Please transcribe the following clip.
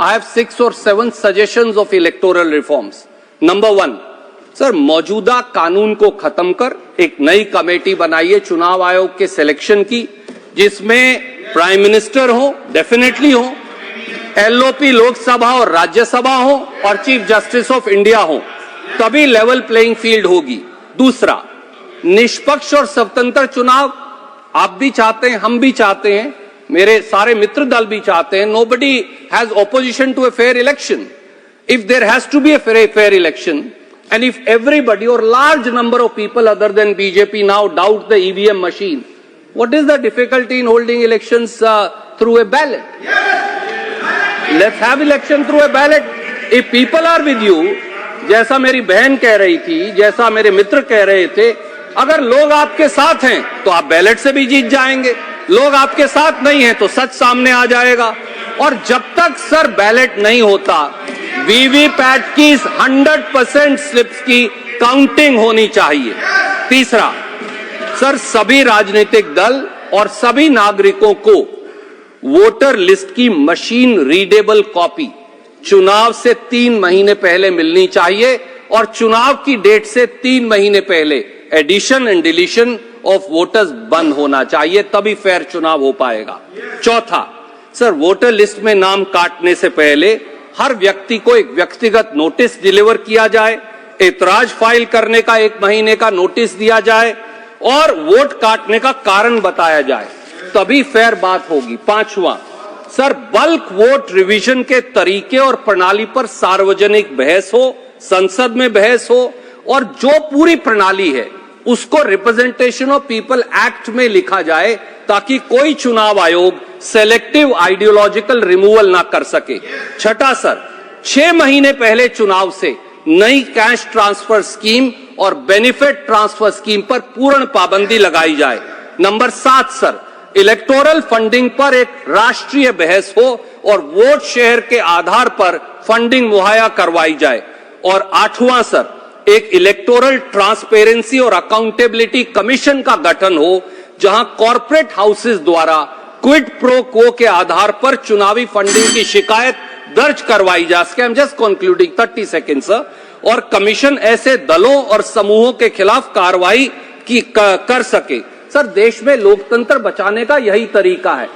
I have 6 or 7 suggestions of electoral reforms. Number 1, sir मौजूदा कानून को खत्म कर एक नई कमेटी बनाइए चुनाव आयोग के सिलेक्शन की, जिसमें प्राइम मिनिस्टर हो, डेफिनेटली हो, एलओपी लोकसभा और राज्यसभा हो और चीफ जस्टिस ऑफ इंडिया हो, तभी लेवल प्लेइंग फील्ड होगी। दूसरा, निष्पक्ष और स्वतंत्र चुनाव आप भी चाहते हैं, हम भी चाहते हैं, मेरे सारे मित्र दल भी चाहते हैं। Nobody has opposition to a fair election. If there has to be a fair election and if everybody or large number of people other than BJP now doubt the EVM machine, what is the difficulty in holding elections through a ballot? Let's have election through a ballot. If people are with you, जैसा मेरी बहन कह रही थी, जैसा मेरे मित्र कह रहे थे, अगर लोग आपके साथ हैं तो आप बैलेट से भी जीत जाएंगे, लोग आपके साथ नहीं हैं तो सच सामने आ जाएगा। और जब तक सर बैलेट नहीं होता, वीवीपैट की 100% स्लिप्स की काउंटिंग होनी चाहिए। तीसरा, सर सभी राजनीतिक दल और सभी नागरिकों को वोटर लिस्ट की मशीन रीडेबल कॉपी चुनाव से 3 महीने पहले मिलनी चाहिए और चुनाव की डेट से 3 महीने पहले addition and deletion of voters बंद होना चाहिए, तभी फेयर चुनाव हो पाएगा। चौथा, सर वोटर लिस्ट में नाम काटने से पहले हर व्यक्ति को एक व्यक्तिगत नोटिस डिलीवर किया जाए, एतराज फाइल करने का 1 महीने का नोटिस दिया जाए और वोट काटने का कारण बताया जाए, तभी फेयर बात होगी। पांचवा, सर बल्क वोट रिवीजन के तरीके और प्रणाली पर सार्वजनिक बहस हो, संसद में बहस हो और जो पूरी प्रणाली है उसको रिप्रेजेंटेशन ऑफ पीपल एक्ट में लिखा जाए, ताकि कोई चुनाव आयोग सेलेक्टिव आइडियोलॉजिकल रिमूवल ना कर सके। छठा, सर 6 महीने पहले चुनाव से नई कैश ट्रांसफर स्कीम और बेनिफिट ट्रांसफर स्कीम पर पूर्ण पाबंदी लगाई जाए। नंबर 7, सर इलेक्टोरल फंडिंग पर एक राष्ट्रीय बहस हो और वोट शेयर के आधार पर फंडिंग मुहैया करवाई जाए। और 8वां, सर एक इलेक्टोरल ट्रांसपेरेंसी और अकाउंटेबिलिटी कमीशन का गठन हो, जहां कॉर्पोरेट हाउसेस द्वारा क्विड प्रो क्वो के आधार पर चुनावी फंडिंग की शिकायत दर्ज करवाई जा सके। I am just concluding, 30 second sir. और कमीशन ऐसे दलों और समूहों के खिलाफ कार्रवाई कर सके। सर देश में लोकतंत्र बचाने का यही तरीका है।